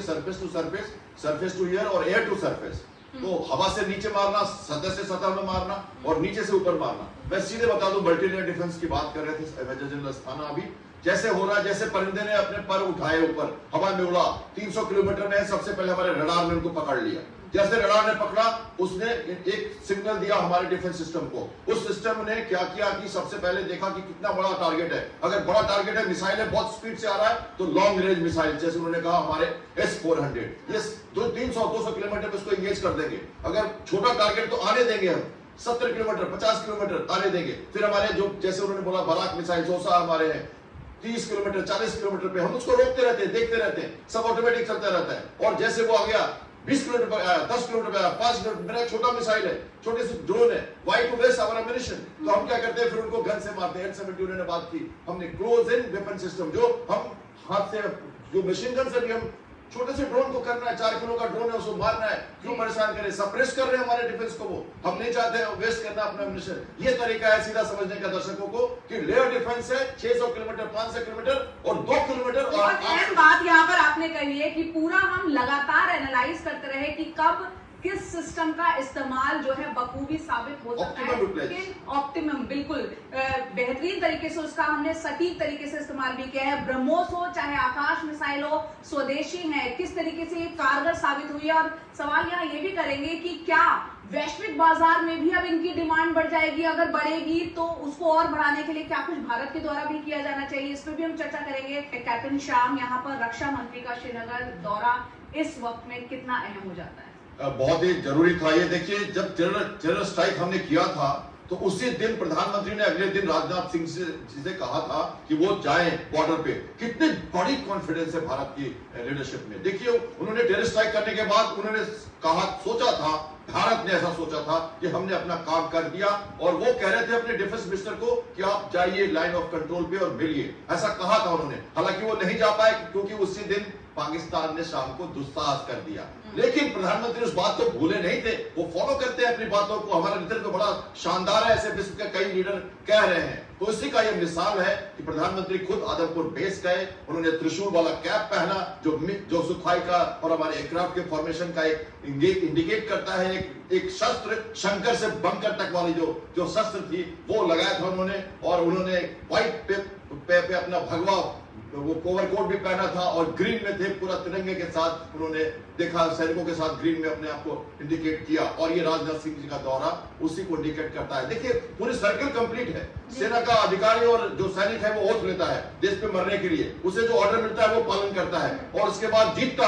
Surface to surface, surface to air और air to surface. तो हवा से नीचे मारना, सतह से सतह में मारना और नीचे से ऊपर मारना। मैं सीधे बता दूं, मल्टी लेयर डिफेंस की बात कर रहे थे मेजर जनरल अस्थाना, अभी जैसे हो रहा है, जैसे परिंदे ने अपने पर उठाए ऊपर हवा में उड़ा, 300 किलोमीटर में सबसे पहले हमारे रडार ने उनको पकड़ लिया। जैसे रडार ने पकड़ा, उसने एक सिग्नल दिया हमारे डिफेंस सिस्टम को। उस सिस्टम ने क्या किया कि सबसे पहले देखा कि कितना बड़ा टारगेट है। अगर बड़ा टारगेट है, मिसाइल है, बहुत स्पीड से आ रहा है, तो लॉन्ग रेंज मिसाइल, जैसे उन्होंने कहा हमारे S-400, ये 300-200 किलोमीटर पे उसको इंगेज कर देंगे। अगर छोटा टारगेट तो आने देंगे हम, 70 किलोमीटर 50 किलोमीटर आने देंगे। फिर हमारे जो, जैसे उन्होंने बोला, बराक मिसाइल जोसा हमारे हैं 30 किलोमीटर 40 किलोमीटर पे, हम उसको रोकते रहते हैं, देखते रहते हैं, सब ऑटोमेटिक चलता रहता है। और जैसे वो आ गया 20 किलोमीटर पर आया, 10 किलोमीटर पर आया, 5 किलोमीटर, मेरा छोटा मिसाइल है, छोटे से ड्रोन है, वाई टू वेस्ट आवर एमिनिशन। तो हम क्या करते हैं, फिर उनको गन से मारते हैं। N-70 उन्होंने बात की, हमने क्लोज इन वेपन सिस्टम, जो हम हाथ से, जो मशीन गन से भी हम छोटे से ड्रोन को करना है, 4 किलो का ड्रोन है, उसको मारना है, क्यों परेशान करें, सप्रेस कर रहे हैं हमारे डिफेंस को। वो हम नहीं चाहते हैं वेस्ट करना अपना एमिनिशन। ये तरीका है सीधा समझने का दर्शकों को कि लेयर डिफेंस है 600 किलोमीटर, 500 किलोमीटर और 2 किलोमीटर। और अहम बात यहाँ पर आपने कही है कि पूरा हम लगातार एनालाइज करते रहे कि कब किस सिस्टम का इस्तेमाल जो है बखूबी साबित हो सकता है, लेकिन ऑप्टिमम, बिल्कुल बेहतरीन तरीके से उसका हमने सटीक तरीके से इस्तेमाल भी किया है। ब्रह्मोस हो चाहे आकाश मिसाइल हो, स्वदेशी है, किस तरीके से कारगर साबित हुई है। और सवाल यहाँ ये भी करेंगे कि क्या वैश्विक बाजार में भी अब इनकी डिमांड बढ़ जाएगी? अगर बढ़ेगी तो उसको और बढ़ाने के लिए क्या कुछ भारत के द्वारा भी किया जाना चाहिए, इस पर भी हम चर्चा करेंगे। कैप्टन श्याम, यहाँ पर रक्षा मंत्री का श्रीनगर दौरा इस वक्त में कितना अहम हो जाता है? बहुत ही जरूरी था ये। देखिए, जब टेरर स्ट्राइक हमने किया था, तो उसी दिन प्रधानमंत्री ने अगले दिन राजनाथ सिंह से कहा था कि वो जाएं बॉर्डर पे। कितनी बड़ी कॉन्फिडेंस है भारत की लीडरशिप में। देखिए, उन्होंने टेरर स्ट्राइक करने के बाद उन्होंने कहा, सोचा था, भारत ने ऐसा सोचा था कि हमने अपना काम कर दिया, और वो कह रहे थे अपने डिफेंस मिनिस्टर को कि आप जाइए लाइन ऑफ कंट्रोल पे और मिलिए, ऐसा कहा था उन्होंने। हालांकि वो नहीं जा पाए, क्योंकि उसी दिन पाकिस्तान ने शाम को दुस्साहस कर दिया। लेकिन प्रधानमंत्री उस बात को भूले नहीं थे, वो फॉलो करते हैं अपनी बातों को। हमारा नेतृत्व बड़ा शानदार है, ऐसे विश्व के कई लीडर कह रहे हैं। तो इसी का ये मिसाल है कि प्रधानमंत्री खुद आदमपुर बेस गए, उन्होंने त्रिशूल वाला कैप पहना, जो सुखाई का और हमारे एयरक्राफ्ट के फॉर्मेशन का एक इंडिकेट करता है। एक शस्त्र, शंकर से बंकर तक वाली जो शस्त्र थी, वो लगाया था उन्होंने। और उन्होंने व्हाइट पे अपना भगवा, वो कोवर कोट भी पहना था, और ग्रीन में थे, पूरा तिरंगे के साथ उन्होंने देखा, सैनिकों के साथ ग्रीन में अपने आप को इंडिकेट किया। और ये राजनाथ सिंह जी का दौरा उसी को इंडिकेट करता है। देखिए, पूरी सर्कल कंप्लीट है। सेना का अधिकारी और जो सैनिक है वो ओथ लेता है देश पे मरने के लिए, उसे जो ऑर्डर मिलता है वो पालन करता है, और उसके बाद जीतता